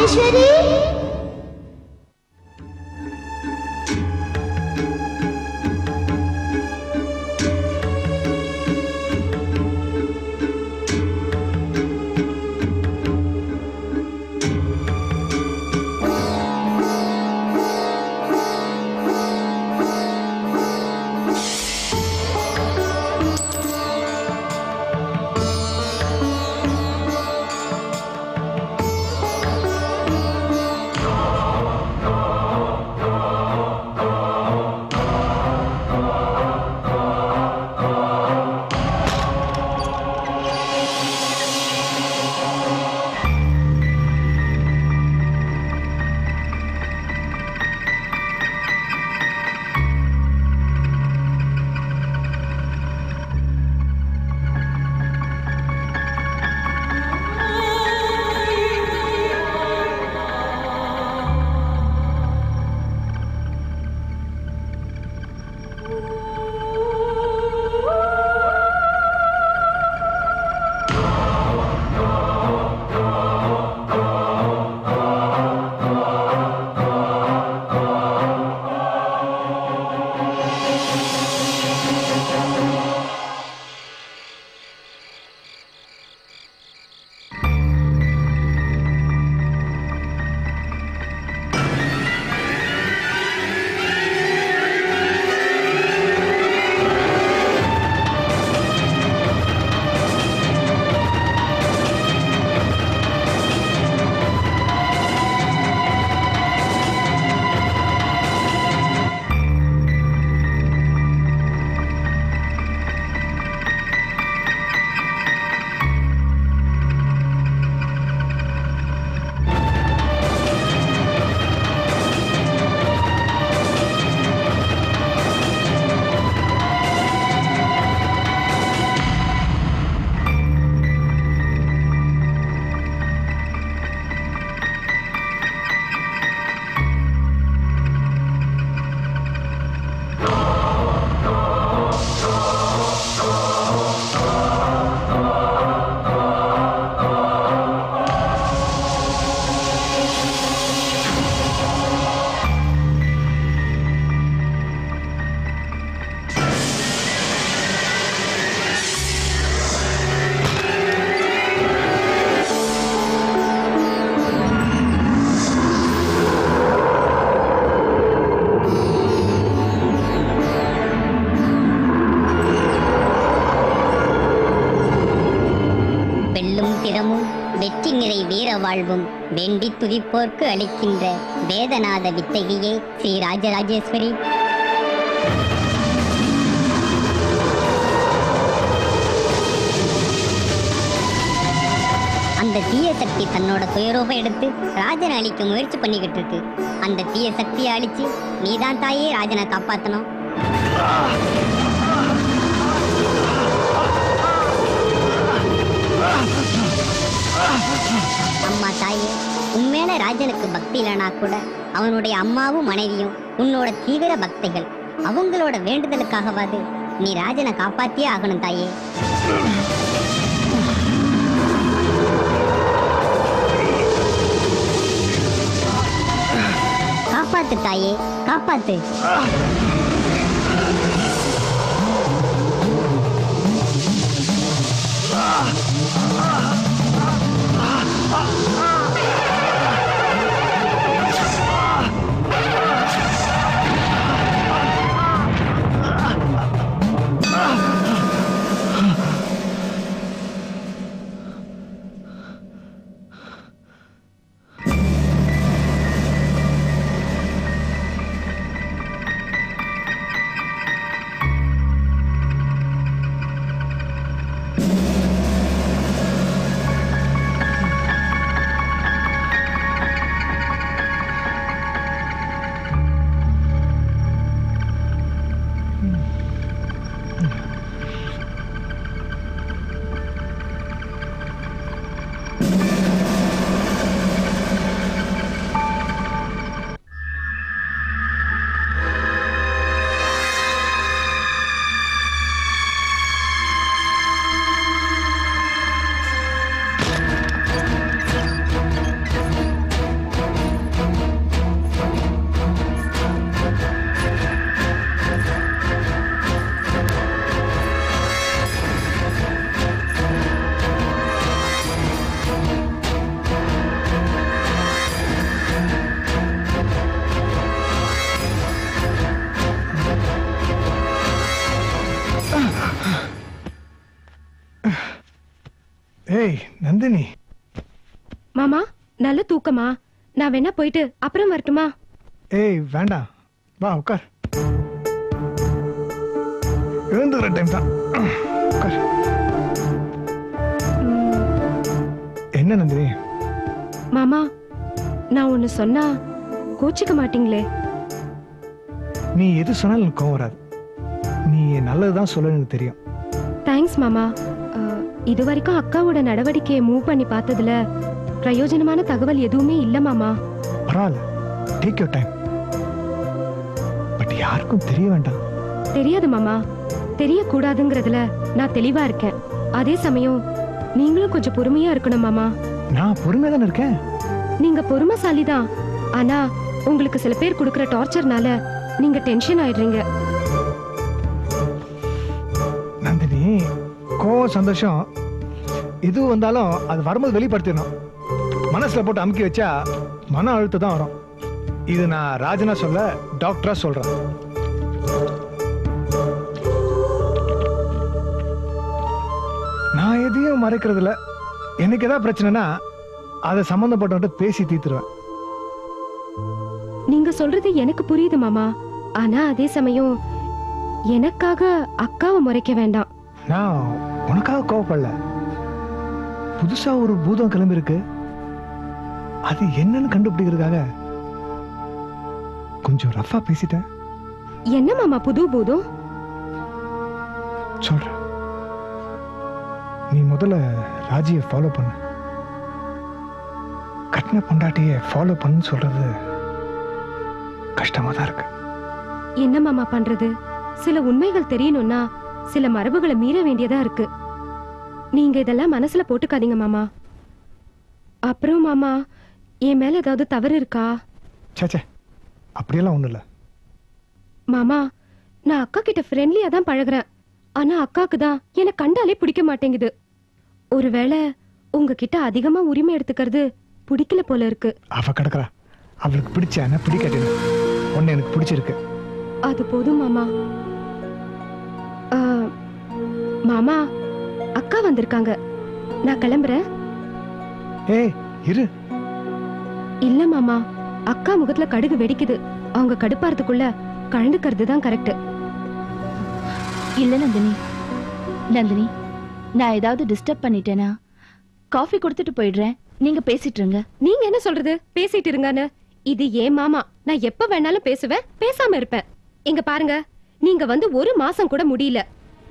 ராஜேஸ்வரி. வெற்றி நிறை வீர வாழ்வும் வேண்டி துதிப்போர்க்கு அளிக்கின்ற வேதநாத வித்தகியே ஸ்ரீ ராஜராஜேஸ்வரி. அந்த தீய சக்தி தன்னோட சுயரூபம் எடுத்து ராஜனை அழிக்க முயற்சி பண்ணிக்கிட்டு இருக்கு. அந்த தீய சக்தியை அழிச்சு நீதான் தாயே ராஜனை காப்பாத்தணும். அம்மா தாயே, உண்மையில ராஜனுக்கு பக்தி இல்லைனா கூட அவனுடைய அம்மாவும் மனைவியும் உன்னோட தீவிர பக்திகள். அவங்களோட வேண்டுதலுக்காகவாது நீ ராஜனை காப்பாத்தியே ஆகணும் தாயே. காப்பாத்து தாயே, காப்பாத்து. ஏய் நந்தினி. மாமா நல்ல தூக்கமா? நான் வேணா போயிட்டு அப்புறம் வரட்டுமா? ஏய் வேண்டாம், வா உட்கார். எழுந்துக்கிற டைம் தான், உட்கார். என்ன நந்தினி? மாமா நான் ஒன்னு சொன்னா கோச்சிக்க மாட்டீங்களே? நீ எது சொன்னாலும் எனக்கு கோவம் வராது. நீ நல்லதுதான் சொல்ல எனக்கு தெரியும். தேங்க்ஸ் மாமா. இது வரைக்கும் அக்காவோட நடவடிக்கையை மூவ் பண்ணி பார்த்ததுல பிரயோஜனமான தகவல் எதுவுமே இல்ல மாமா. பரவாயில்ல, டேக் யூர் டைம். பட் யாருக்கும் தெரிய வேண்டாம். தெரியாது மாமா, தெரியக்கூடாதுங்கிறதுல நான் தெளிவா இருக்கேன். அதே சமயம் நீங்களும் கொஞ்சம் பொறுமையா இருக்கணும் மாமா. நான் பொறுமையா தானே இருக்கேன். நீங்க பொறுமைசாலிதான். ஆனா உங்களுக்கு சில பேர் கொடுக்கிற டார்ச்சர்னால நீங்க டென்ஷன் ஆயிடுறீங்க. நந்தினி, கோவம் சந்தோஷம் எது வந்தாலும் அது வரும்போது வெளிப்படுத்திடணும். மனசுல போட்டு அமுக்கி வச்சா மன அழுத்தம் தான் வரும். இது நான் ராஜனா சொல்ல, டாக்டரா சொல்றேன். நான் எதையும் மறைக்கிறதுல, எனக்கு ஏதாவது பிரச்சனைனா அதை சம்பந்தப்பட்டவன்ட்ட பேசி தீர்த்துருவேன். நீங்க சொல்றது எனக்கு புரியுது மாமா. ஆனா அதே சமயம் எனக்காக அக்காவை முறைக்க வேண்டாம். நான் உனக்காக கோவப்படல. புதுசா ஒரு பூதம் கிளம்பி இருக்கு, அது என்னன்னு கண்டுபிடிக்கிறதுக்காக கொஞ்சம் ரஃபா பேசிட்டேன். என்ன மாமா புது பூதம்? சொல்றேன், நீ முதல்ல ராஜியை ஃபாலோ பண்ணு. கட்டின பொண்டாட்டியை ஃபாலோ பண்ணு சொல்றது கஷ்டமா தான் இருக்கு. என்ன மாமா பண்றது? சில உண்மைகள் தெரியணும்னா சில மரபுகளை மீற வேண்டியதா இருக்கு. நீங்க இதெல்லாம் மனசுல போட்டுக்காதீங்க மாமா. அப்புறம் மாமா, என் மேல ஏதாவது தவறு இருக்கா? சேச்சே, அப்படியெல்லாம் ஒண்ணும் இல்ல. மாமா, நான் அக்கா கிட்ட ஃப்ரெண்ட்லியா தான் பழகுறேன். ஆனா அக்காக்கு தான் என்னை கண்டாலே பிடிக்க மாட்டேங்குது. ஒருவேளை உங்ககிட்ட அதிகமா உரிமை எடுத்துக்கிறது பிடிக்கல போல இருக்கு. அவ கிடக்குறா, அவளுக்கு பிடிச்சா பிடிக்காது. ஒன்னு எனக்கு பிடிச்சிருக்கு. அது போதும் மாமா. மாமா, அக்கா வந்திருக்காங்க, நான் கிளம்புறேன். ஏய் இரு. இல்ல மாமா, அக்கா முகத்துல கடுகு வெடிக்குது. அவங்க கடுப்பாறதுக்குள்ள கலந்துக்கிறது தான் கரெக்ட். இல்ல நந்தினி, நந்தினி, நான் ஏதாவது டிஸ்டர்ப் பண்ணிட்டேனா? காஃபி கொடுத்துட்டு போயிடுறேன், நீங்க பேசிட்டு இருங்க. நீங்க என்ன சொல்றது பேசிட்டு இருங்கன்னு? இது ஏன் மாமா, நான் எப்ப வேணாலும் பேசுவேன், பேசாம இருப்பேன். இங்க பாருங்க, நீங்க வந்து ஒரு மாசம் கூட முடியல.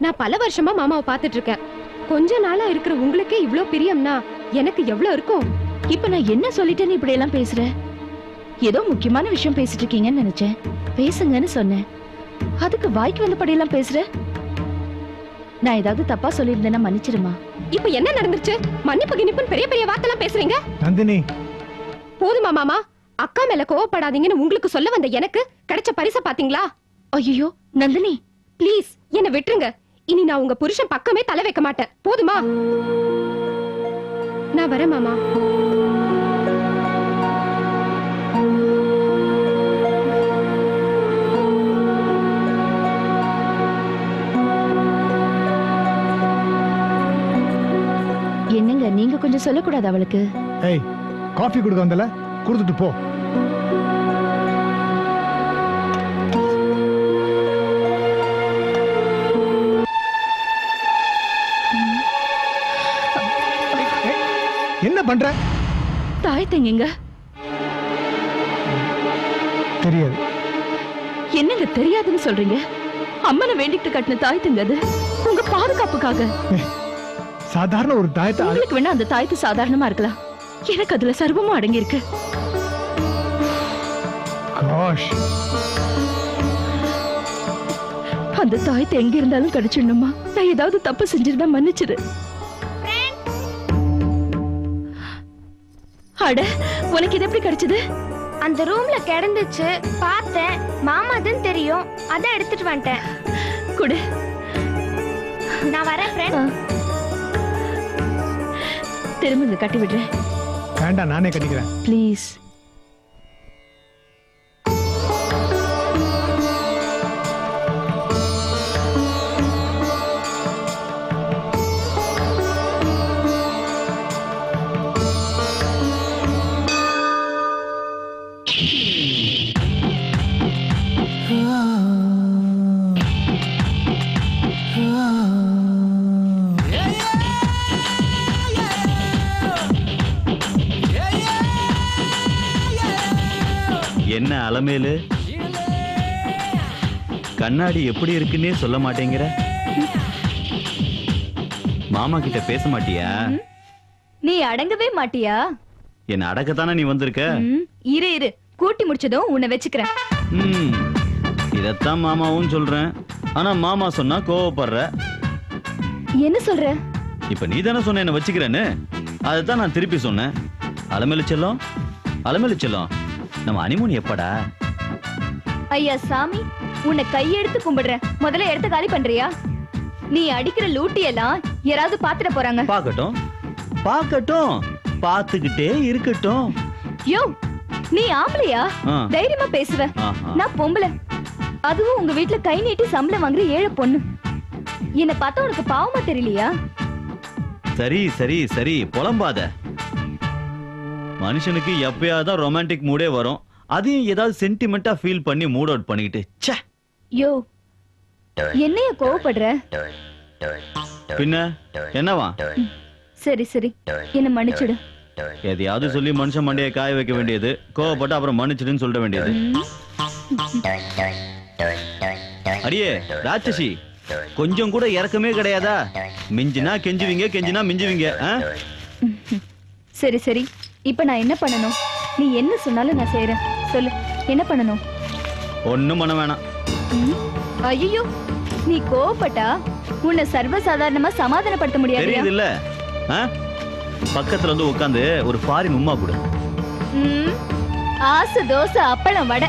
நான் பல வருஷமா மாமாவை பாத்துட்டு இருக்கேன். கொஞ்ச நாளா இருக்கிற உங்களுக்கே இவ்ளோ பிரியம்னா எனக்கு எவ்வளவு இருக்கும்? இப்ப நான் என்ன சொல்லிட்டேன்னு இப்படி எல்லாம் பேசுற? ஏதோ முக்கியமான விஷயம் பேசிட்டு இருக்கீங்கன்னு நினைச்சேன், பேசுங்கன்னு சொன்னேன். அதுக்கு வாய்க்கு வந்தபடியெல்லாம் பேசுற. நான் ஏதாவது தப்பா சொல்லியிருந்தேன்னா மன்னிச்சிருமா. இப்ப என்ன நடந்துருச்சு? மன்னிப்பு கிணிப்புன்னு பெரிய பெரிய வார்த்தைலாம் பேசுறீங்க. நந்தினி, போதுமா மாமா? அக்கா மேல கோவப்படாதீங்கன்னு உங்களுக்கு சொல்ல வந்த எனக்கு கிடைச்ச பரிச பாத்தீங்களா? ஐயோ நந்தினி, ப்ளீஸ் என்ன விட்டுருங்க. இனி நான் உங்க புருஷன் பக்கமே தலை வைக்க மாட்டேன். போதுமா? நான் வரேன் மாமா. என்னங்க நீங்க கொஞ்சம் சொல்லக்கூடாது அவளுக்கு? ஏய், காஃபி கொடுக்க வந்தல, கொடுத்துட்டு போ. என்ன பண்ற? தாயத்தைங்க தெரியாது. என்னங்க தெரியாதுன்னு சொல்றீங்க? அம்மனை வேண்டிட்டு கட்டின தாயத்துங்க அது, உங்க பாதுகாப்புக்காக. சாதாரண ஒரு தாயத்தை. உங்களுக்கு வேணா அந்த தாயத்து சாதாரணமா இருக்கலாம், எனக்கு அதுல சர்வமும் அடங்கி இருக்கு. அந்த தாயத்தை எங்க இருந்தாலும் கிடைச்சிடணுமா? நான் ஏதாவது தப்பு செஞ்சிருந்தா மன்னிச்சிரு. அட, உனக்கு இது எப்படி கிடைச்சது? அந்த ரூம்ல கிடந்துச்சு, பார்த்தேன். மாமா தான் தெரியும், அதான் எடுத்துட்டு வந்துட்டேன். குடு. நான் வரேன் ஃப்ரெண்ட். திரும்ப கட்டி விடுறேன். வேண்டாம், நானே கட்டிக்கிறேன். ப்ளீஸ். என்ன அலமேலு, கண்ணாடி எப்படி இருக்குன்னே சொல்ல மாட்டேங்கிற? மாமா கிட்ட பேச மாட்டியா? நீ அடங்கவே மாட்டியா? என்ன அடக்கத்தானே நீ வந்திருக்க? இரு இரு, கூட்டி முடிச்சதும் உன்னை வச்சுக்கிறேன். இதத்தான் மாமாவும் சொல்றேன். ஆனா மாமா சொன்னா கோவப்படுற. என்ன சொல்ற? இப்ப நீ தானே சொன்ன என்ன வச்சுக்கிறேன்னு. அதைத்தான் நான் திருப்பி சொன்னேன். அலமேலு செல்லம், அலமேலு செல்லம், நம்ம அனிமூன் எப்படா? ஐயா சாமி, உன்னை கையெடுத்து கும்பிடுறேன். முதல்ல இடத்த காலி பண்றியா? நீ அடிக்கிற லூட்டி எல்லாம் யாராவது பாத்துட போறாங்க. பாக்கட்டும் பாக்கட்டும், பாத்துக்கிட்டே இருக்கட்டும். யோ, நீ ஆம்பளையா? ஆ. தைரியமா பேசுவ. ஆஹா. நான் பொம்பளை, அதுவும் உங்க வீட்டுல கை நீட்டி சம்பளம் வாங்குற ஏழை பொண்ணு. என்ன பார்த்தா உனக்கு பாவமா தெரியலையா? சரி சரி சரி, புலம்பாத. மனுஷனுக்கு எப்பயாவது ரொமான்டிக் மூடே வரும். அதையும் ஏதாவது சென்டிமெண்டா ஃபீல் பண்ணி மூட் அவுட் பண்ணிக்கிட்டு ச்சே. யோ, என்னைய கோவப்படுற? பின்ன என்னவா? சரி சரி, என்ன மன்னிச்சிடு. எதையாவது சொல்லி மனுஷன் மண்டையை காய வைக்க வேண்டியது, கோவப்பட்டு அப்புறம் மன்னிச்சிடுன்னு சொல்ல வேண்டியது. அடியே ராட்சசி, கொஞ்சம் கூட இறக்கமே கிடையாதா? மிஞ்சினா கெஞ்சுவீங்க, கெஞ்சினா மிஞ்சுவீங்க. சரி சரி, இப்ப நான் என்ன பண்ணணும்? நீ என்ன சொன்னாலும் நான் செய்யறேன். சொல்லு, என்ன பண்ணணும்? ஒண்ணும் பண்ண வேணாம். ஐயோ, நீ கோவப்பட்டா உன்னை சர்வசாதாரணமா சமாதானப்படுத்த முடியாது. தெரியுது இல்ல? பக்கத்துல வந்து உட்காந்து ஒரு ஃபாரின் உம்மா கொடு. ஆசை தோசை அப்பளம் வடை.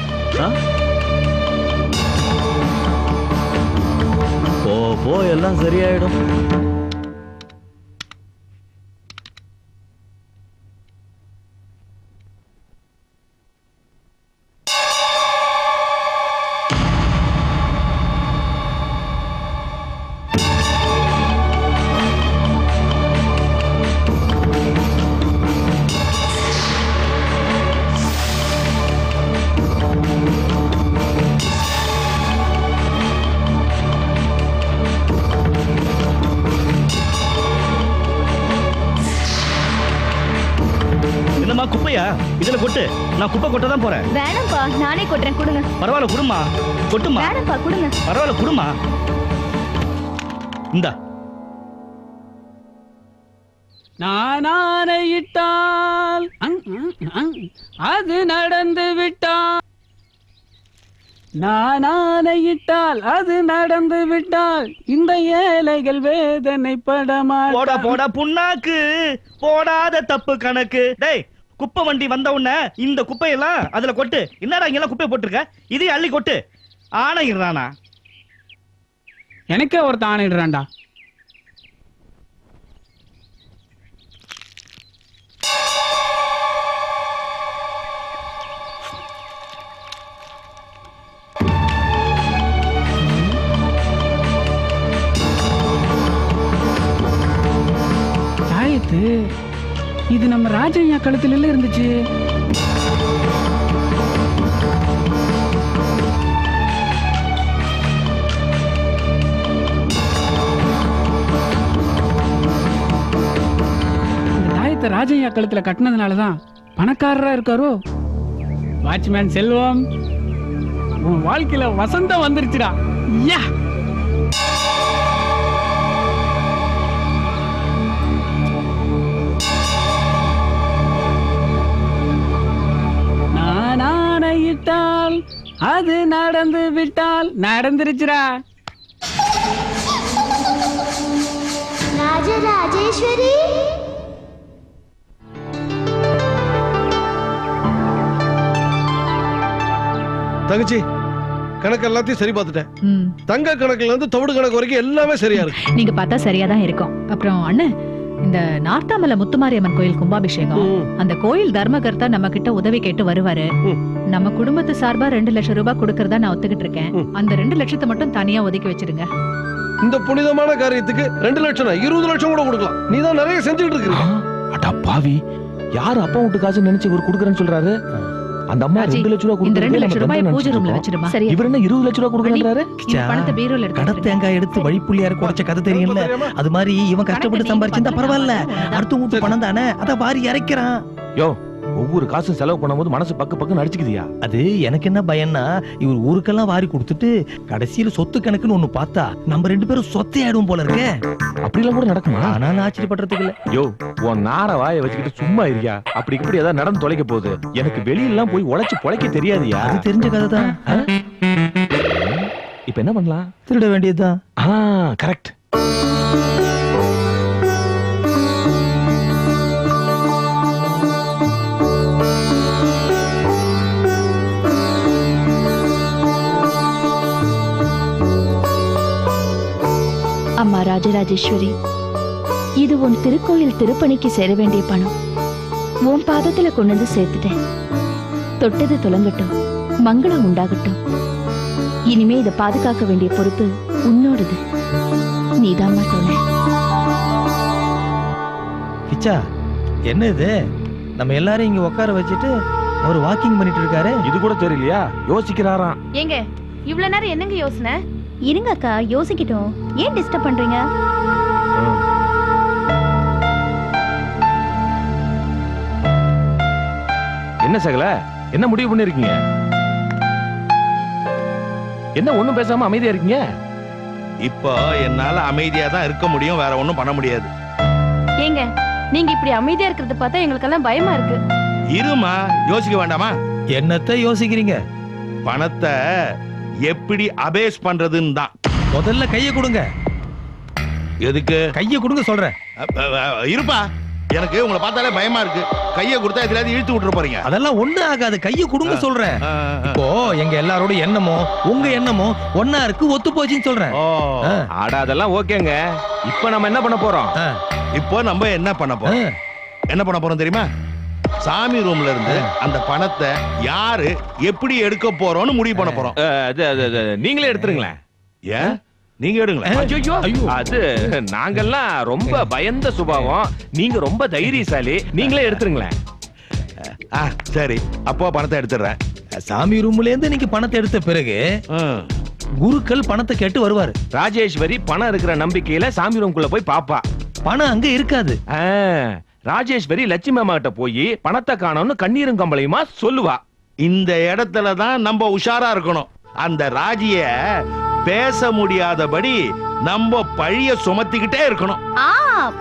போ போ, எல்லாம் சரியாயிடும். குப்பையா இதுல கொட்டு. நான் குப்பை கொட்ட தான் போறேன். வேணாம்பா, நானே கொட்டுறேன். கொடுங்க. பரவாயில்ல, குடுமா. கொட்டுமா. வேணாம்பா, கொடுங்க. பரவாயில்ல, குடுமா. இந்தா. நானானையிட்டால் அது நடந்து விட்டால், நானானையிட்டால் அது நடந்து விட்டால், இந்த ஏழைகள் வேதனைப்படமா. போடா போடா புண்ணாக்கு, போடாத தப்பு கணக்கு. டேய், குப்பை வண்டி வந்த உடனே இந்த குப்பையெல்லாம் அதுல கொட்டு. என்னடா இங்கெல்லாம் குப்பையை போட்டிருக்க? இதையும் அள்ளி கொட்டு. ஆணையிடுறானா? எனக்கே ஒருத்த ஆணையிடுறான்டா. தாயத்து இது நம்ம ராஜையா கழுத்துல இருந்துச்சு. இந்த தாயத்தை ராஜையா கழுத்துல கட்டினதுனாலதான் பணக்காரரா இருக்காரோ. வாட்ச்மேன் செல்வம், உன் வாழ்க்கையில வசந்தம் வந்துருச்சுடா. யா, ஆணையிட்டால் அது நடந்து விட்டால் நடந்துருச்சுடா. ராஜராஜேஸ்வரி, தங்கச்சி, கணக்கு எல்லாத்தையும் சரி பார்த்துட்டேன். தங்க கணக்குல இருந்து தவிடு கணக்கு வரைக்கும் எல்லாமே சரியா இருக்கு. நீங்க பார்த்தா சரியாதான் இருக்கும். அப்புறம் அண்ணன், இந்த நார்த்தாமலை முத்துமாரியம்மன் கோயில் கும்பாபிஷேகம், அந்த கோயில் தர்மகர்த்தா நம்ம கிட்ட உதவி கேட்டு வருவாரு. நம்ம குடும்பத்து சார்பா 2 லட்சம் ரூபாய் கொடுக்கறதா நான் ஒத்துக்கிட்டு இருக்கேன். அந்த 2 லட்சத்தை மட்டும் தனியா ஒதுக்கி வச்சிருங்க. இந்த புனிதமான காரியத்துக்கு 2 லட்சம் 20 லட்சம் கூட கொடுக்கலாம். நீ தான் நிறைய செஞ்சுட்டு இருக்கீங்க. அடா பாவி, யாரு அப்பா வீட்டு காசு நினைச்சு இவர் கொடுக்கறேன்னு சொல்றாரு? அந்த அம்மா 2 லட்சம் ரூபாய் இந்த 2 லட்சம் ரூபாய் பூஜை ரூம்ல வச்சிருமா. இவர் என்ன 20 லட்சம் ரூபாய் கொடுக்கறாரு? பணத்தை பீரோல எடுத்து கடை தேங்காய் எடுத்து வழிப்புள்ளியார குறைச்ச கதை தெரியல. அது மாதிரி இவன் கஷ்டப்பட்டு சம்பாரிச்சிருந்தா பரவாயில்ல. அடுத்த வீட்டு பணம் தானே, அத வாரி இறைக்கிறான். யோ, ஒவ்வொரு காசும் செலவு பண்ணும்போது மனசு பக்கு பக்குன்னு அடிச்சுக்குதியா? அது எனக்கு என்ன பயம்னா, இவர் ஊருக்கெல்லாம் வாரி கொடுத்துட்டு கடைசியில சொத்து கணக்குன்னு ஒண்ணு பார்த்தா நம்ம 2 பேரும் சொத்தே ஆயிடுவோம் போல இருக்கே. அப்படிலாம் கூட நடக்குமா? ஆனா ஆச்சரியப்படுறதுக்கு இல்ல. யோ, உன் நார வாயை வச்சுக்கிட்டு சும்மா இருக்கியா? அப்படி இப்படி ஏதாவது நடந்து தொலைக்க போகுது. எனக்கு வெளியெல்லாம் போய் உழைச்சு பொழைக்க தெரியாதியா? அது தெரிஞ்ச கதை தான். இப்ப என்ன பண்ணலாம்? திருட வேண்டியதுதான். கரெக்ட். அம்மா ராஜராஜேஸ்வரி, இது உன் திருக்கோயில் திருப்பணிக்கு சேர வேண்டிய பணம். உன் பாதத்துல கொண்டு வந்து சேர்த்துட்டேன். தொட்டது துலங்கட்டும், மங்களம் உண்டாகட்டும். இனிமே இதை பாதுகாக்க வேண்டிய பொறுப்பு உன்னோடது. நீதாம்மா துணை. கிச்சா, என்ன இது? நம்ம எல்லாரும் இங்க உட்கார வச்சுட்டு அவர் வாக்கிங் பண்ணிட்டு இருக்காரு. இது கூட தெரியலையா? யோசிக்கிறாராம். ஏங்க இவ்வளவு நேரம் என்னங்க யோசனை? இருங்க அக்கா, யோசிக்கிட்டோம். ஏன் டிஸ்டர்ப் பண்றீங்க? என்ன சகல, என்ன முடிவு பண்ணிருக்கீங்க? என்ன ஒண்ணும் பேசாம அமைதியா இருக்கீங்க? இப்போ என்னால அமைதியா தான் இருக்க முடியும், வேற ஒண்ணும் பண்ண முடியாது. ஏங்க நீங்க இப்படி அமைதியா இருக்கிறத பார்த்தா எங்களுக்கெல்லாம் பயமா இருக்கு. இருமா, யோசிக்க வேண்டாமா? என்னத்த யோசிக்கிறீங்க? பணத்தை எப்படி அபேஸ் பண்றதுன்னு தான். முதல்ல கைய கொடுங்க. எதுக்கு கைய கொடுங்க சொல்றேன். இருப்பா, எனக்கு உங்களை பார்த்தாலே பயமா இருக்கு. கையை கொடுத்தா எதுலாவது இழுத்து விட்டுற போறீங்க. அதெல்லாம் ஒண்ணு ஆகாது. கைய கொடுங்க சொல்றேன். இப்போ எங்க எல்லாரோட எண்ணமோ உங்க எண்ணமோ ஒன்னா இருக்கு, ஒத்து போச்சுன்னு சொல்றேன். ஆடா, அதெல்லாம் ஓகேங்க. இப்போ நம்ம என்ன பண்ண போறோம்? இப்போ நம்ம என்ன பண்ண போறோம் தெரியுமா? சாமி ரூம்ல இருந்து அந்த பணத்தை யாரு எப்படி எடுக்க போறோம்னு முடிவு பண்ண போறோம். நீங்களே எடுத்துருங்களேன். ஏன் நீங்க எடுங்களேன். அது நாங்கெல்லாம் ரொம்ப பயந்த சுபாவம், நீங்க ரொம்ப தைரியசாலி, நீங்களே எடுத்துருங்களேன். சரி, அப்போ பணத்தை எடுத்துறேன். சாமி ரூம்ல இருந்து நீங்க பணத்தை எடுத்த பிறகு குருக்கள் பணத்தை கேட்டு வருவாரு. ராஜேஸ்வரி பணம் இருக்கிற நம்பிக்கையில சாமி ரூம்குள்ள போய் பாப்பா. பணம் அங்க இருக்காது. ராஜேஸ்வரி லட்சுமி அம்மா கிட்ட போய் பணத்தை காணோம்னு கண்ணீரும் கம்பளையுமா சொல்லுவா. இந்த இடத்துல தான் நம்ம உஷாரா இருக்கணும். அந்த ராஜிய பேச முடியாதபடி நம்ம பழிய சுமத்திக்கிட்டே இருக்கணும்.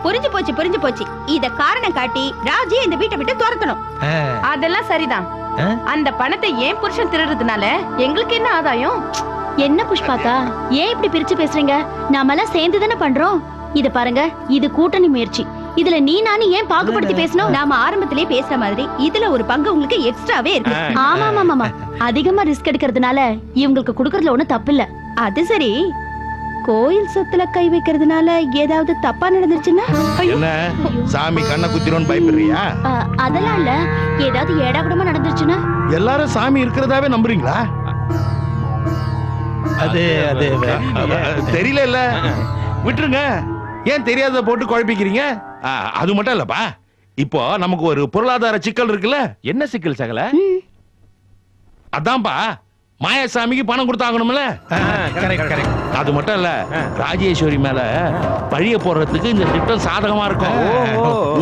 புரிஞ்சு போச்சு. இத காரணம் காட்டி ராஜியை இந்த வீட்டை விட்டு துரத்தணும். அதெல்லாம் சரிதான். அந்த பணத்தை ஏன் புருஷன் திருடுறதுனால எங்களுக்கு என்ன ஆதாயம்? என்ன புஷ்பாக்கா, ஏன் இப்படி பிரிச்சு பேசுறீங்க? நாமெல்லாம் சேர்ந்து தானே பண்றோம். இது பாருங்க, இது கூட்டணி முயற்சி. இதுல நீ நானும் ஏன் பாகுபடுத்தி பேசணும்? நாம ஆரம்பத்திலே பேசுற மாதிரி இதுல ஒரு பங்கு உங்களுக்கு எக்ஸ்ட்ராவே இருக்கு. ஆமா, அதிகமா ரிஸ்க் எடுக்கிறதுனால இவங்களுக்கு கொடுக்கறதுல ஒண்ணும் தப்பு இல்ல. அது சரி, கோயில் சொத்துல கை வைக்கிறதுனால ஏதாவது தப்பா நடந்துருச்சுன்னா? என்ன சாமி கண்ணை குத்திரோன்னு பயப்படுறியா? அதெல்லாம் இல்ல, ஏதாவது ஏடாகுடமா நடந்துருச்சுன்னா? எல்லாரும் சாமி இருக்கிறதாவே நம்புறீங்களா? அது தெரியல இல்ல, விட்டுருங்க. ஏன் தெரியாத போட்டு குழப்பிக்கிறீங்க? அது மட்டும் இல்லப்பா, இப்போ நமக்கு ஒரு பொருளாதார சிக்கல் இருக்குல்ல. என்ன சிக்கல் சகல? அதான்ப்பா, மாயாசாமிக்கு பணம் கொடுத்தாகணும்ல. அது மட்டும் இல்ல, ராஜேஸ்வரி மேல பழிய போடுறதுக்கு இந்த திட்டம் சாதகமா இருக்கும்.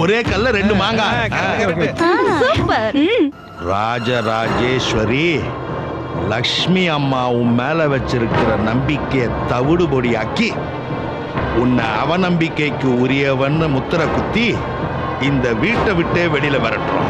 ஒரே கல்ல 2 மாங்காய். ராஜராஜேஸ்வரி, லக்ஷ்மி அம்மா உன் மேல வச்சிருக்கிற நம்பிக்கையை தவிடு பொடியாக்கி உன்னை அவநம்பிக்கைக்கு உரியவன்னு முத்திர குத்தி இந்த வீட்டை விட்டே வெளியில வரட்டும்.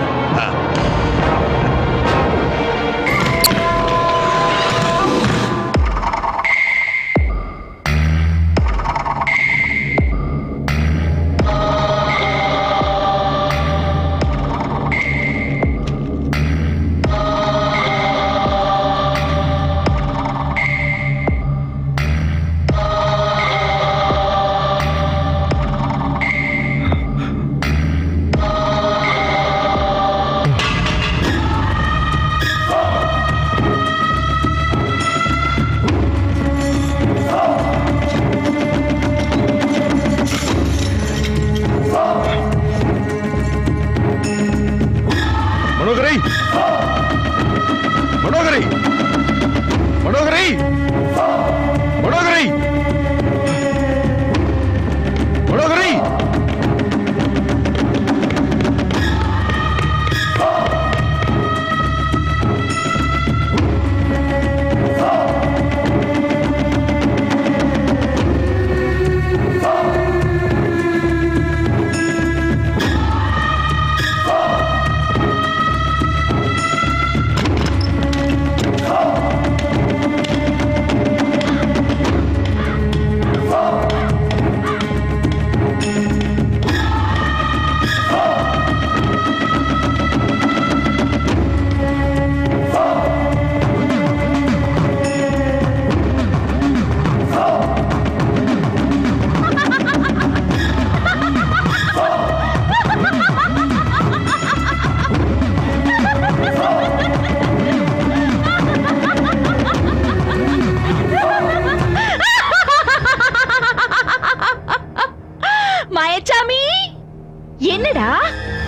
என்னடா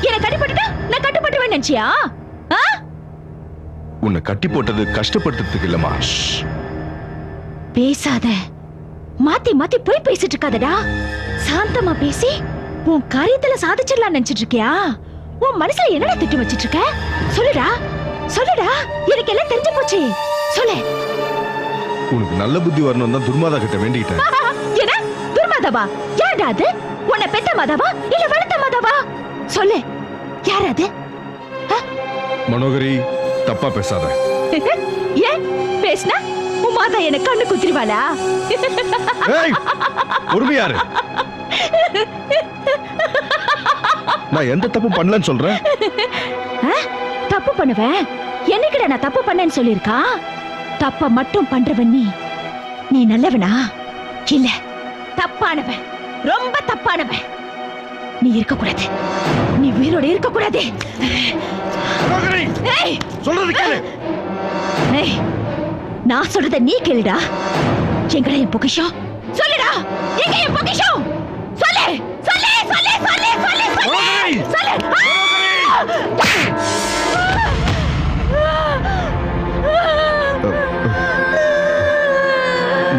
என்ன கட்டி போட்டுட்டா நான் கட்டுப்பட்டுவேன் நினைச்சியா? உன்னை கட்டி போட்டது கஷ்டப்படுத்துறதுக்கு இல்லம்மா. பேசாத, மாத்தி மாத்தி போய் பேசிட்டு இருக்காதடா. சாந்தமா பேசி உன் காரியத்துல சாதிச்சிடலாம் நினைச்சிட்டு இருக்கியா? உன் மனசுல என்னடா திட்டம் வச்சிட்டு இருக்க? சொல்லுடா சொல்லுடா, எனக்கு எல்லாம் தெரிஞ்சு போச்சு. சொல்லு. உனக்கு நல்ல புத்தி வரணும் தான் துர்மாதா கிட்ட வேண்டிக்கிட்டேன். என்ன துர்மாதாவா? யாரடா அது? உன்னை பெத்த மாதாவா இல்ல வளர்த்த மாதாவா? சொல்லு, யார் அது? மனோகரி, தப்பா பேசாத. ஏன் பேசினா உன் மாதா என்ன கண்ணு குத்திருவாளா? பொறுமையாரு, நான் எந்த தப்பு பண்ணலன்னு சொல்றேன். தப்பு பண்ணுவேன் என்னைக்குடா நான் தப்பு பண்ணேன்னு சொல்லிருக்கா? தப்ப மட்டும் பண்றவன் நீ நல்லவனா இல்ல தப்பானவன்? ரொம்ப தப்பானவன். நீ இருக்க கூடாது, நீ உயிரோட இருக்க கூடாது. சொல்றது கேளு. நான் சொல்றத நீ கேளுடா. எங்கடா என் பொக்கிஷம்? சொல்லுடா, எங்க என் பொக்கிஷம்? சொல்லு சொல்லு சொல்லு சொல்லு சொல்லு சொல்லு சொல்லு.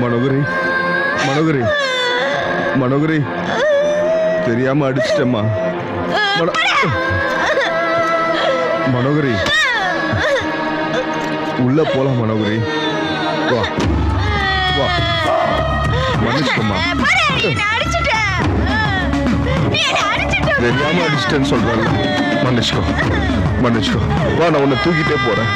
மனோகரி, மனோகரி, மனோகரி, தெரியாம அடிச்சிட்டேம்மா. மனோகரி, உள்ள போலாம். மனோகரி, வா வா, மன்னிச்சுக்கம்மா. தெரியாம அடிச்சிட்டேன்னு சொல்றேன். மன்னிச்சுக்கோ மன்னிச்சுக்கோ. வா, நான் உன்னை தூக்கிட்டே போறேன்.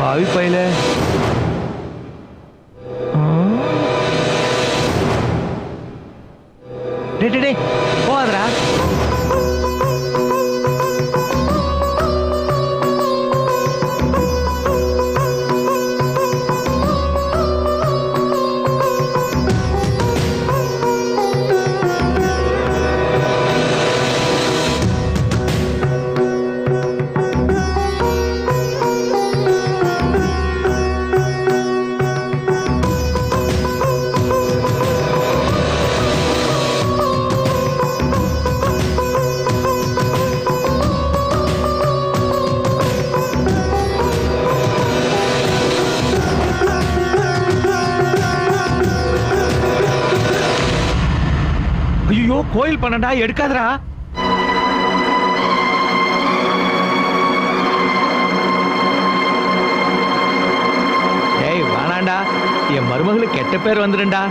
பாவி பையில போகாதரா. ஐயோ, கோயில் பண்ணடா, எடுக்காதடா. ஏய் வேணாண்டா, என் மருமகளுக்கு கெட்ட பேர் வந்துடும்டா.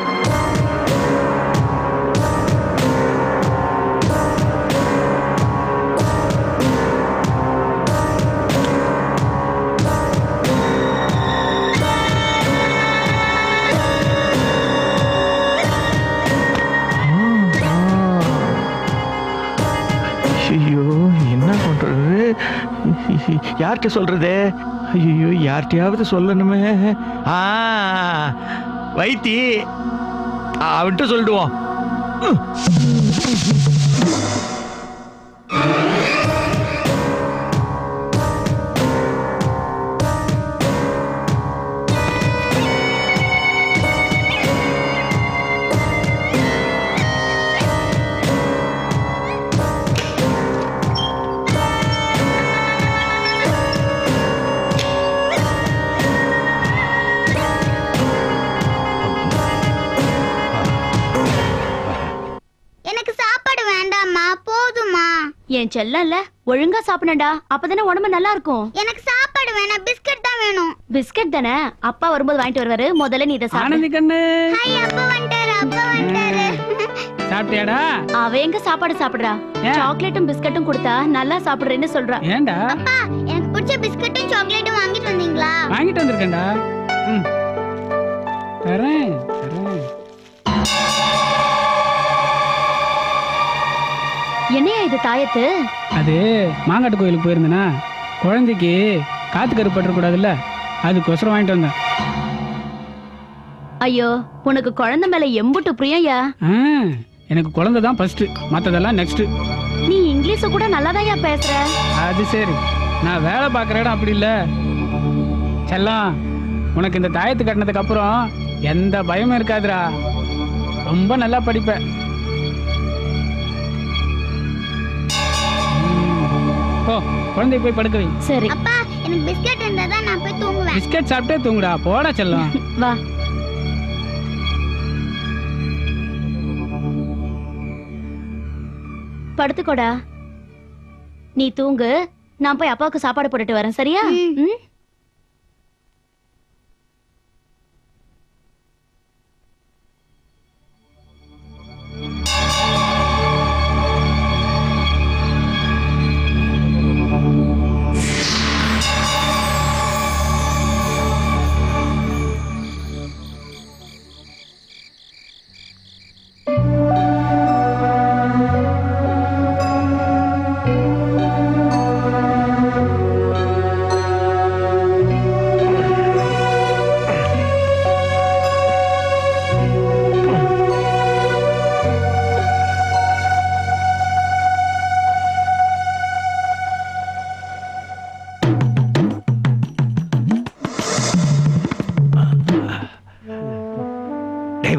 ஐயோ, என்ன பண்றது? யார்கிட்ட சொல்றது? ஐயோ, யார்கிட்டயாவது சொல்லணுமே. வைத்தி அவன்கிட்ட சொல்லிடுவோம். என் செல்லம்ல ஒழுங்கா சாப்பிடணும்டா, அப்பதானே உடம்பு நல்லா இருக்கும். எனக்கு சாப்பாடு வேணாம், பிஸ்கட் தான் வேணும். பிஸ்கட் தானே, அப்பா வரும்போது வாங்கிட்டு வருவாரு. முதல்ல நீ இதை சாப்பிடு. ஆனந்தி கண்ணு அப்பா வந்துட்டாரு. சாப்பிட்டியாடா? அவ எங்க சாப்பாடு சாப்பிடுறா? ஏன்? சாக்லேட்டும் பிஸ்கட்டும் கொடுத்தா நல்லா சாப்பிடுறேன்னு சொல்றா. ஏன்டா? எனக்கு பிடிச்ச பிஸ்கட்டும் சாக்லேட்டும் வாங்கிட்டு வந்தீங்களா? வாங்கிட்டு வந்திருக்கேன்டா. ம். தரேன். என்னையா இது தாயத்து? அது மாங்காட்டு கோயிலுக்கு போயிருந்தேனா, குழந்தைக்கு காத்து கருப்பட்டு கூடாதுல்ல, அதுக்கோசரம் வாங்கிட்டு வந்தேன். ஐயோ, உனக்கு குழந்தை மேல எம்புட்டு பிரியம்யா. ஆ, எனக்கு குழந்தை தான் ஃபர்ஸ்ட், மத்ததெல்லாம் நெக்ஸ்ட். நீ இங்கிலீஷ் கூட நல்லாதான்யா பேசுற. அது சரி, நான் வேலை பார்க்குற இடம் அப்படி இல்லை செல்லம். உனக்கு இந்த தாயத்து கட்டினதுக்கு அப்புறம் எந்த பயமும் இருக்காதுடா. ரொம்ப நல்லா படிப்ப. போ, குழந்தைய போய் படுக்க வை. சரி. அப்பா, எனக்கு பிஸ்கட் இருந்தா தான் நான் போய் தூங்குவேன். பிஸ்கட் சாப்பிட்டே தூங்குடா. போடா செல்லம். வா. படுத்துக்கோடா. நீ தூங்கு, நான் போய் அப்பாவுக்கு சாப்பாடு போட்டுட்டு வரேன். சரியா? ம்.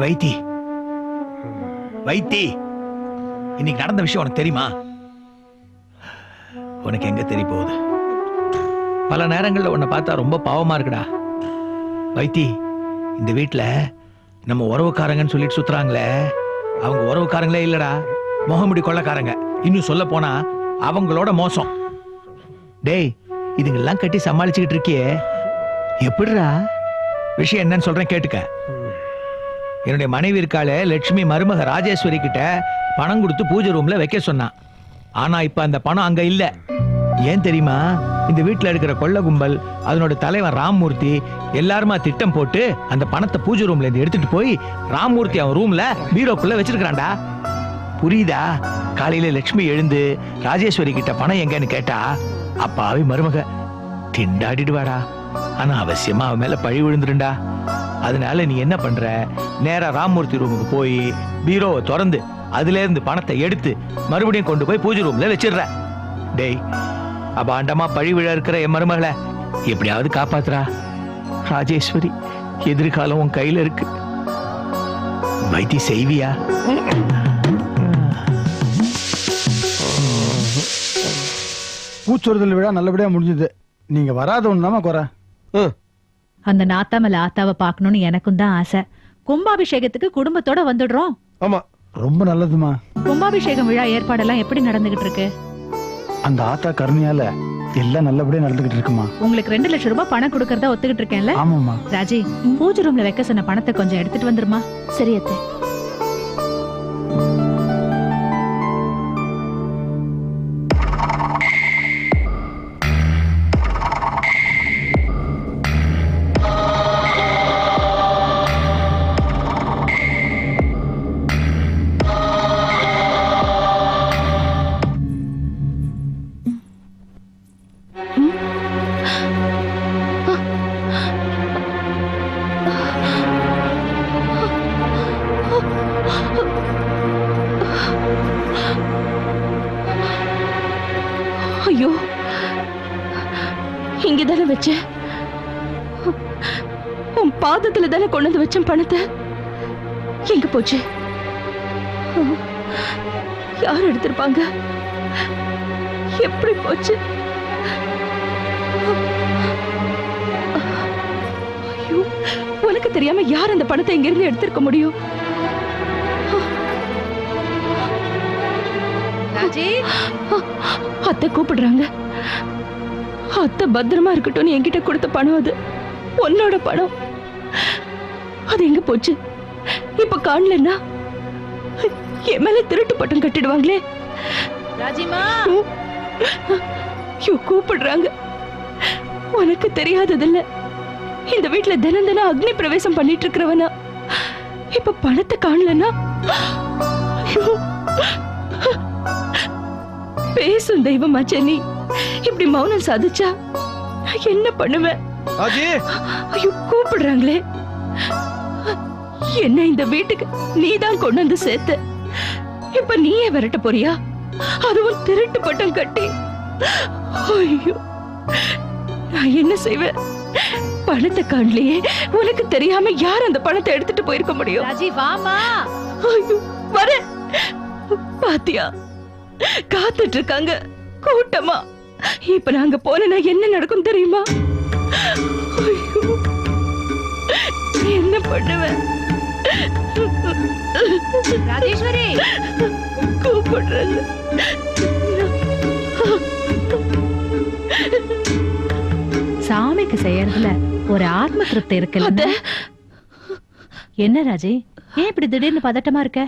வைத்தி, வைத்தி, இன்னைக்கு நடந்த விஷயம் உனக்கு தெரியுமா? உனக்கு எங்க தெரிய போகுது? பல நேரங்கள்ல உன்னை பார்த்தா ரொம்ப பாவமா இருக்குடா. வைத்தி, இந்த வீட்டுல நம்ம உறவுக்காரங்கன்னு சொல்லிட்டு சுத்துறாங்களே, அவங்க உறவுக்காரங்களே இல்லடா, முகமுடி கொள்ளக்காரங்க. இன்னும் சொல்ல போனா அவங்களோட மோசம். டேய், இதுங்கெல்லாம் கட்டி சமாளிச்சுக்கிட்டு இருக்கியே, எப்படிடா? விஷயம் என்னன்னு சொல்றேன் கேட்டுக்க. என்னுடைய மனைவி இருக்காளே லட்சுமி, மருமக ராஜேஸ்வரி கிட்ட பணம் கொடுத்து பூஜை ரூம்ல வைக்க சொன்னான். ஆனா இப்ப அந்த பணம் அங்க இல்ல. ஏன் தெரியுமா? இந்த வீட்டுல இருக்கிற கொள்ள கும்பல், அதனோட தலைவன் ராம்மூர்த்தி எல்லாருமா திட்டம் போட்டு அந்த பணத்தை பூஜை ரூம்ல இருந்து எடுத்துட்டு போய் ராம்மூர்த்தி அவன் ரூம்ல பீரோக்குள்ள வச்சிருக்கான்டா. புரியுதா? காலையில லட்சுமி எழுந்து ராஜேஸ்வரி கிட்ட பணம் எங்கன்னு கேட்டா, அப்பாவி மருமக திண்டாடிடுவாடா. ஆனா அவசியமா அவன் மேல பழி விழுந்துருண்டா. அதனால நீ என்ன பண்ற, நேரா ராம்மூர்த்தி ரூமுக்கு போய் பீரோவை திறந்து அதுல இருந்து பணத்தை எடுத்து மறுபடியும் கொண்டு போய் பூஜை ரூம்ல வச்சிடுற. டேய், அபாண்டமா பழி விழ இருக்கிற என் மருமகளை எப்படியாவது காப்பாத்துறா. ராஜேஸ்வரி எதிர்காலம் உன் கையில இருக்கு. வைத்தி, செய்வியா? பூச்சொறுதல் விழா நல்லபடியா முடிஞ்சது. நீங்க வராத ஒண்ணுதாம குறை. அந்த நாத்தாமல ஆத்தாவை பார்க்கணும்னு எனக்கும் தான் ஆசை. கும்பாபிஷேகத்துக்கு குடும்பத்தோட வந்துடுறோம். ஆமா, ரொம்ப நல்லதுமா. கும்பாபிஷேகம் விழா ஏற்பாடெல்லாம் எப்படி நடந்துகிட்டு இருக்கு? அந்த ஆத்தா கருணையால எல்லாம் நல்லபடியா நடந்துகிட்டு இருக்குமா. உங்களுக்கு 2 லட்சம் ரூபாய் பணம் கொடுக்கறதா ஒத்துக்கிட்டு இருக்கேன்ல? ஆமாமா. ராஜி, பூஜை ரூம்ல வைக்க சொன்ன பணத்தை கொஞ்சம் எடுத்துட்டு வந்துருமா. சரி அத்தை. ஐயோ, இங்கதானே வச்சேன். உன் பாதத்துல தானே கொண்டு வந்து வச்சேன் பணத்தை. எங்க போச்சு? யார் எடுத்திருப்பாங்க? எப்படி போச்சு? ஐயோ, உனக்கு தெரியாம யார் அந்த பணத்தை இங்க இருந்து எடுத்திருக்க முடியும்? அத்தை கூப்பிடுறாங்க. அத்தை பத்திரமா இருக்கட்டும் என்கிட்ட கொடுத்த பணம் அது. உன்னோட பணம் அது எங்க போச்சு? இப்ப காணலன்னா என் மேல திருட்டு பட்டம் கட்டிடுவாங்களே. ராஜிமா கூப்பிடுறாங்க. உனக்கு தெரியாததில்ல, இந்த வீட்டுல தினம் தினம் அக்னி பிரவேசம் பண்ணிட்டு இருக்கிறவனா இப்ப பணத்தை காணலன்னா பேசும் தெய்வமாச்சே நீ இப்படி மௌனம் சாதிச்சா நான் என்ன பண்ணுவேன்? ஐயோ கூப்பிடுறாங்களே. என்ன இந்த வீட்டுக்கு நீதான் கொண்டு வந்து சேர்த்த, இப்ப நீயே விரட்ட போறியா? அதுவும் திருட்டு பட்டம் கட்டி. ஐயோ நான் என்ன செய்வேன்? பணத்தை காணலையே, உனக்கு தெரியாம யார் அந்த பணத்தை எடுத்துட்டு போயிருக்க முடியும்? ராஜி வாமா. ஐயோ வர பாத்தியா, காத்துட்டு இருக்காங்க கூட்டமா. இப்ப நாங்க போனா என்ன நடக்கும் தெரியுமா? ஐயோ என்ன பண்ணுவேன்? ராஜேஸ்வரி கூப்பிடுறாங்க. சாமிக்கு செய்யறதுல ஒரு ஆத்ம திருப்தி இருக்குல்ல. என்ன ராஜி, ஏன் இப்படி திடீர்னு பதட்டமா இருக்க?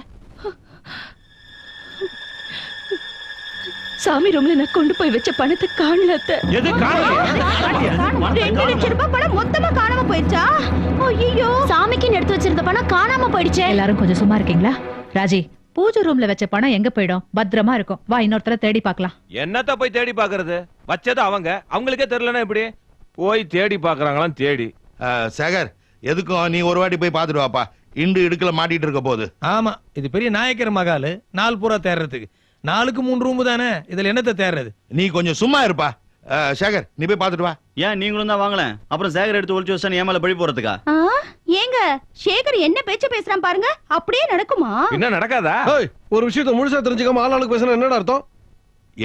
சாமி ரூம்ல நான் கொண்டு போய் வச்ச பணத்தை காணல. எது காணலையா? 2 லட்சம் ரூபாய் பணம் மொத்தமா காணாம போயிடுச்சா? ஐயோ, சாமிக்கு எடுத்து வச்சிருந்த பணம் காணாம போயிடுச்சே. எல்லாரும் கொஞ்சம் சும்மா இருக்கீங்களா? ராஜி, பூஜை ரூம்ல வச்ச பணம் எங்க போயிடும்? பத்திரமா இருக்கும். வா இன்னொருத்தர தேடி பார்க்கலாம். என்னத்த போய் தேடி பாக்குறது? வச்சது அவங்களுக்கே தெரியலன்னா எப்படி? போய் தேடி பாக்குறாங்களாம். தேடி சேகர், எதுக்கும் நீ ஒரு வாட்டி போய் பாத்துட்டு வாப்பா. இண்டு இடுக்கல மாட்டிட்டு இருக்க போகுது. ஆமா, இது பெரிய நாயக்கர் மகாலு. நாள் பூரா தேர்றதுக்கு 4க்கு 3 ரூம் தானே, இதுல என்னத்த தேர்றது? நீ கொஞ்சம் சும்மா இருப்பா. சேகர், நீ போய் பாத்துட்டு வா. ஏன் நீங்களும் தான் வாங்கல? அப்புறம் சேகர் எடுத்து ஒளிச்சு வச்சா ஏமால பழி போறதுக்கா? ஏங்க சேகர் என்ன பேச்சு பேசுறான் பாருங்க, அப்படியே நடக்குமா? என்ன நடக்காதா? ஒரு விஷயத்த முழுசா தெரிஞ்சுக்காம ஆளாளுக்கு பேசுனா என்னடா அர்த்தம்?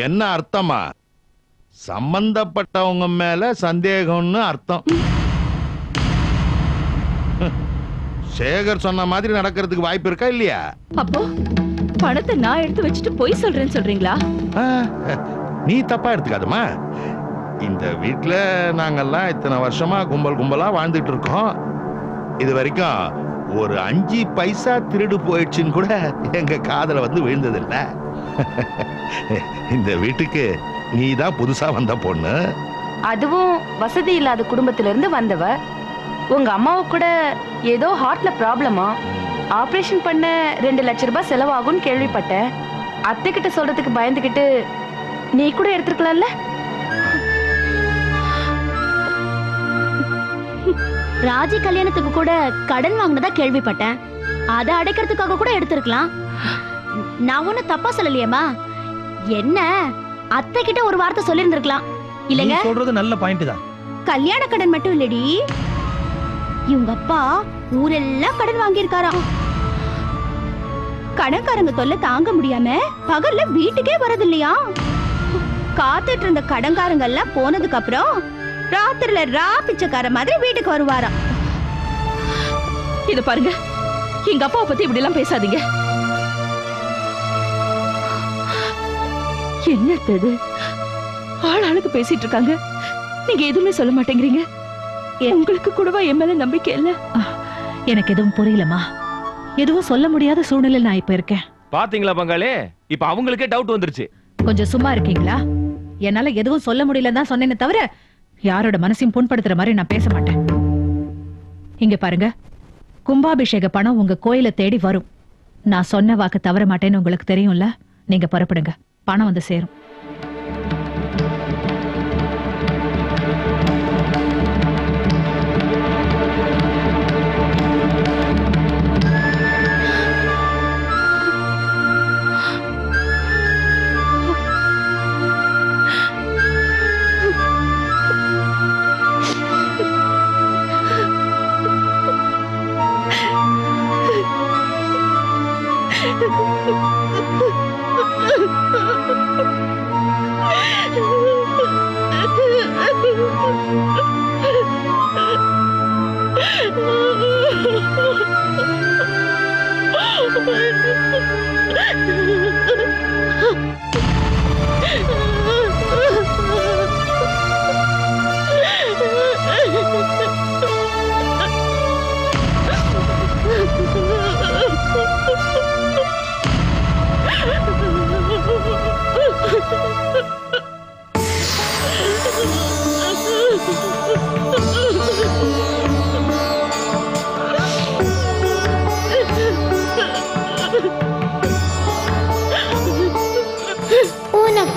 என்ன அர்த்தமா? சம்பந்தப்பட்டவங்க மேல சந்தேகம்னு அர்த்தம். சேகர் சொன்ன மாதிரி நடக்கிறதுக்கு வாய்ப்பு இருக்கா இல்லையா? அப்போ பணத்தை நான் எடுத்து வச்சுட்டு போய் சொல்றேன்னு சொல்றீங்களா? நீ தப்பா எடுத்துக்காதமா. இந்த வீட்டுல நாங்கெல்லாம் இத்தனை வருஷமா கும்பலா வாழ்ந்துட்டு இருக்கோம். இது வரைக்கும் ஒரு 5 பைசா திருடு போயிடுச்சுன்னு கூட எங்க காதுல வந்து விழுந்ததில்ல. இந்த வீட்டுக்கு நீ தான் புதுசா வந்த பொண்ணு. அதுவும் வசதி இல்லாத குடும்பத்துல இருந்து வந்தவ. உங்க அம்மாவுக்கு கூட ஏதோ ஹார்ட்ல ப்ராப்ளமா, ஆபரேஷன் பண்ண 2 லட்சம் ரூபாய் செலவாகும்னு கேள்விப்பட்டேன். அத்தை கிட்ட சொல்றதுக்கு பயந்துகிட்டு நீ கூட எடுத்துக்கலாம்ல. ராஜி கல்யாணத்துக்கு கூட கடன் வாங்கினதா கேள்விப்பட்டேன். அதை அடைக்கிறதுக்காக கூட எடுத்திருக்கலாம். நான் ஒண்ணு தப்பா சொல்லலையேம்மா. என்ன அத்தை கிட்ட ஒரு வார்த்தை சொல்லிருந்திருக்கலாம் இல்லங்க? நீ சொல்றது நல்ல பாயிண்ட் தான். கல்யாண கடன் மட்டும் இல்லடி, இவங்க அப்பா ஊரெல்லாம் கடன் வாங்கியிருக்காராம். கடன்காரங்க தொல்லை தாங்க முடியாம பகல்ல வீட்டுக்கே வரது இல்லையா? காத்துட்டு இருந்த கடன்காரங்க எல்லாம் போனதுக்கு அப்புறம் ராத்திரில பிச்சைக்கார மாதிரி வீட்டுக்கு வருவாராம். இத பாருங்க, எங்க அப்பாவை பத்தி இப்படி எல்லாம் பேசாதீங்க. என்னது ஆளாளுக்கு பேசிட்டு இருக்காங்க, நீங்க எதுவுமே சொல்ல மாட்டேங்கிறீங்க. உங்களுக்கு கூடவா என் மேல நம்பிக்கை இல்ல? எனக்கு எதுவும் புரியலமா. எதுவும் சொல்ல முடியாத சூழ்நிலை நான் இப்ப இருக்கேன். பாத்தீங்களா பங்காளி, இப்ப அவங்களுக்கே டவுட் வந்துருச்சு. கொஞ்சம் சும்மா இருக்கீங்களா? என்னால எதுவும் சொல்ல முடியலன்னு தான் சொன்னேனே தவிர யாரோட மனசையும் புண்படுத்துற மாதிரி நான் பேச மாட்டேன். இங்க பாருங்க, கும்பாபிஷேக பணம் உங்க கோயிலை தேடி வரும். நான் சொன்ன வாக்கு தவற மாட்டேன்னு உங்களுக்கு தெரியும்ல. நீங்க புறப்படுங்க, பணம் வந்து சேரும்.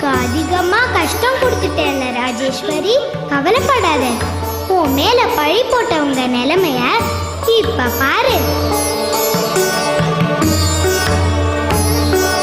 உனக்கு அதிகமா கஷ்டம் கொடுத்துட்டேன்ல ராஜேஸ்வரி, கவலைப்படாத. உன் மேல பழி போட்டவங்க நிலைமைய இப்ப பாரு.